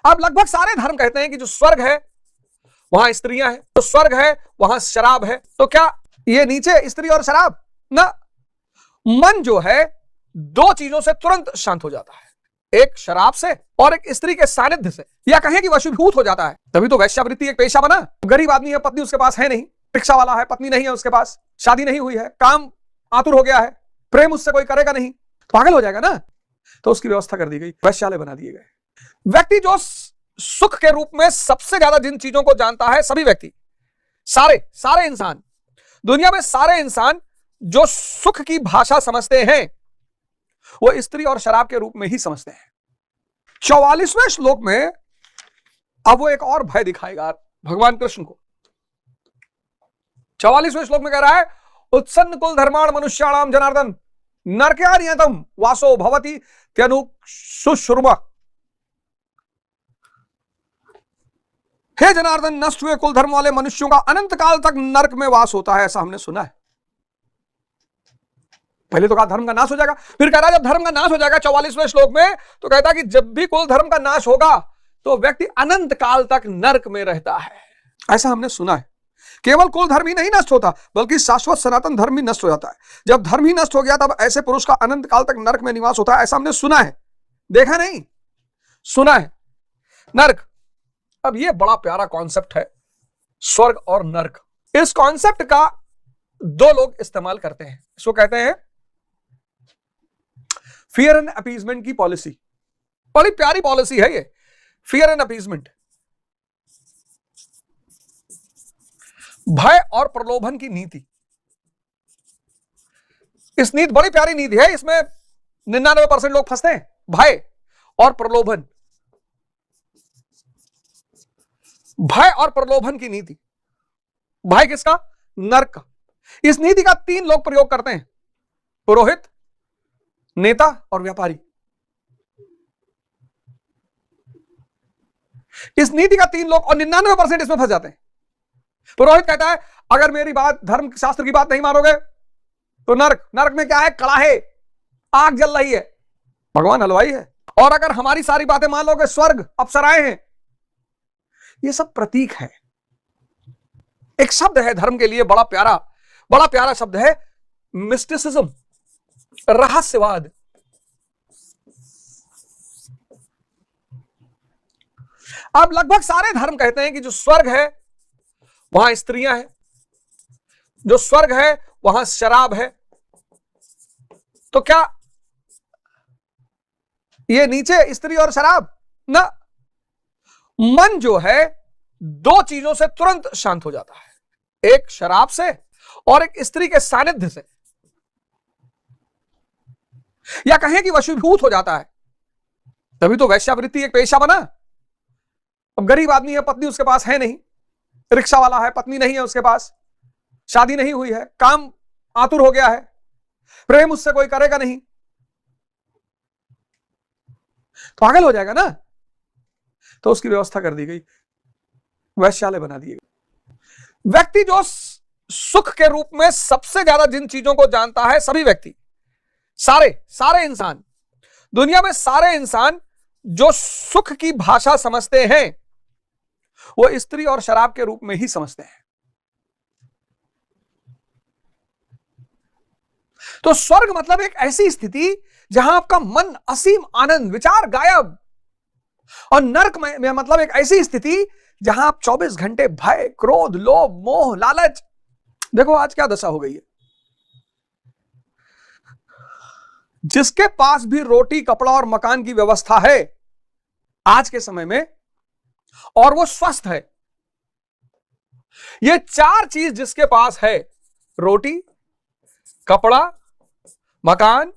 अब लगभग सारे धर्म कहते हैं कि जो स्वर्ग है वहां स्त्रियां हैं, जो स्वर्ग है वहां शराब है। तो क्या ये नीचे स्त्री और शराब? ना, मन जो है दो चीजों से तुरंत शांत हो जाता है, एक शराब से और एक स्त्री के सानिध्य से, या कहें कि वशीभूत हो जाता है। तभी तो वैश्यावृत्ति एक पेशा बना। गरीब आदमी है, पत्नी उसके पास है नहीं, रिक्शा वाला है, पत्नी नहीं है उसके पास, शादी नहीं हुई है, काम आतुर हो गया है, प्रेम उससे कोई करेगा नहीं, पागल हो जाएगा ना। तो उसकी व्यवस्था कर दी गई, वैश्यालय बना दिए गए। व्यक्ति जो सुख के रूप में सबसे ज्यादा जिन चीजों को जानता है, सभी व्यक्ति, सारे इंसान, दुनिया में सारे इंसान जो सुख की भाषा समझते हैं वो स्त्री और शराब के रूप में ही समझते हैं। 44वें श्लोक में अब वो एक और भय दिखाएगा भगवान कृष्ण को। 44वें श्लोक में कह रहा है, उत्सन्न कुल धर्माण मनुष्याणाम जनार्दन नरकानियतम वासो भवति त्यनुशुश्रुमा। हे जनार्दन, नष्ट हुए कुल धर्म वाले मनुष्यों का अनंत काल तक नरक में वास होता है, ऐसा हमने सुना है। पहले तो कहा धर्म का नाश हो जाएगा, फिर कह रहा है जब धर्म का नाश हो जाएगा 44वें श्लोक में, तो कहता है कि जब भी कुल धर्म का नाश होगा तो व्यक्ति अनंत काल तक नरक में रहता है, ऐसा हमने सुना है। केवल कुल धर्म ही नहीं नष्ट होता, बल्कि शाश्वत सनातन धर्म भी नष्ट हो जाता है। जब धर्म ही नष्ट हो गया तब ऐसे पुरुष का अनंत काल तक नरक में निवास होता है, ऐसा हमने सुना है, देखा नहीं, सुना है। नरक, अब ये बड़ा प्यारा कॉन्सेप्ट है, स्वर्ग और नरक। इस कॉन्सेप्ट का दो लोग इस्तेमाल करते हैं, इसको कहते हैं फियर एंड अपीजमेंट की पॉलिसी। बड़ी प्यारी पॉलिसी है ये, फियर एंड अपीजमेंट, भय और प्रलोभन की नीति। इस नीति बड़ी प्यारी नीति है, इसमें 99% लोग फंसते हैं, भय और प्रलोभन, भय और प्रलोभन की नीति। भय किसका? नरक का। इस नीति का 3 लोग प्रयोग करते हैं, पुरोहित, नेता और व्यापारी। इस नीति का 3 लोग, और 99% इसमें फंस जाते हैं। पुरोहित कहता है अगर मेरी बात, धर्म शास्त्र की बात नहीं मानोगे तो नरक। नरक में क्या है? कड़ाहे, आग जल रही है, भगवान हलवाई है। और अगर हमारी सारी बातें मान लोगे, स्वर्ग, अप्सराएं हैं। ये सब प्रतीक है। एक शब्द है धर्म के लिए बड़ा प्यारा शब्द है, मिस्टिसिज्म, रहस्यवाद। अब लगभग सारे धर्म कहते हैं कि जो स्वर्ग है वहां स्त्रियां हैं, जो स्वर्ग है वहां शराब है। तो क्या ये नीचे स्त्री और शराब? ना, मन जो है दो चीजों से तुरंत शांत हो जाता है, एक शराब से और एक स्त्री के सानिध्य से, या कहें कि वशीभूत हो जाता है। तभी तो वैश्यावृत्ति एक पेशा बना। अब गरीब आदमी है, पत्नी उसके पास है नहीं, रिक्शा वाला है, पत्नी नहीं है उसके पास, शादी नहीं हुई है, काम आतुर हो गया है, प्रेम उससे कोई करेगा नहीं, पागल हो जाएगा ना। तो उसकी व्यवस्था कर दी गई, वैश्यालय बना दिए गए। व्यक्ति जो सुख के रूप में सबसे ज्यादा जिन चीजों को जानता है, सभी व्यक्ति, सारे इंसान, दुनिया में सारे इंसान जो सुख की भाषा समझते हैं वो स्त्री और शराब के रूप में ही समझते हैं। तो स्वर्ग मतलब एक ऐसी स्थिति जहां आपका मन असीम आनंद, विचार गायब, और नरक में मतलब एक ऐसी स्थिति जहां आप 24 घंटे भय, क्रोध, लोभ, मोह, लालच। देखो आज क्या दशा हो गई है, जिसके पास भी रोटी, कपड़ा और मकान की व्यवस्था है आज के समय में, और वो स्वस्थ है, ये 4 चीज जिसके पास है, रोटी, कपड़ा, मकान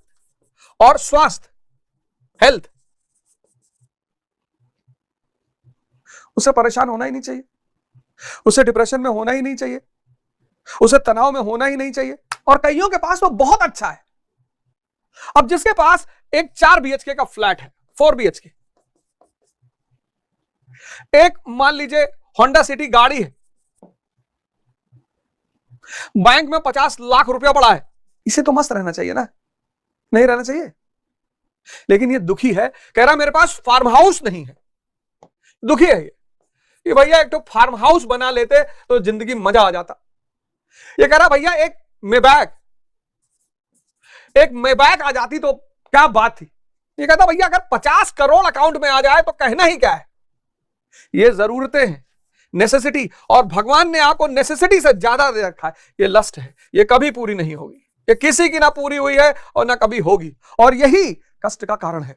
और स्वास्थ्य, हेल्थ, उसे परेशान होना ही नहीं चाहिए, उसे डिप्रेशन में होना ही नहीं चाहिए, उसे तनाव में होना ही नहीं चाहिए। और कईयों के पास वो बहुत अच्छा है। अब जिसके पास एक 4 BHK का फ्लैट है, 4 BHK, एक मान लीजिए होंडा सिटी गाड़ी है, बैंक में 50 लाख रुपया पड़ा है, इसे तो मस्त रहना चाहिए ना, नहीं रहना चाहिए। लेकिन ये दुखी है, कह रहा मेरे पास फार्म हाउस नहीं है, दुखी है ये कि भैया एक तो फार्म हाउस बना लेते तो जिंदगी मजा आ जाता। ये कह रहा भैया एक मेबैक आ जाती तो क्या बात थी। ये कहता भैया अगर 50 करोड़ अकाउंट में आ जाए तो कहना ही क्या है। ये जरूरतें हैं, नेसेसिटी, और भगवान ने आपको नेसेसिटी से ज्यादा दे रखा है। ये लस्ट है, ये कभी पूरी नहीं होगी, ये किसी की ना पूरी हुई है और ना कभी होगी, और यही कष्ट का कारण है।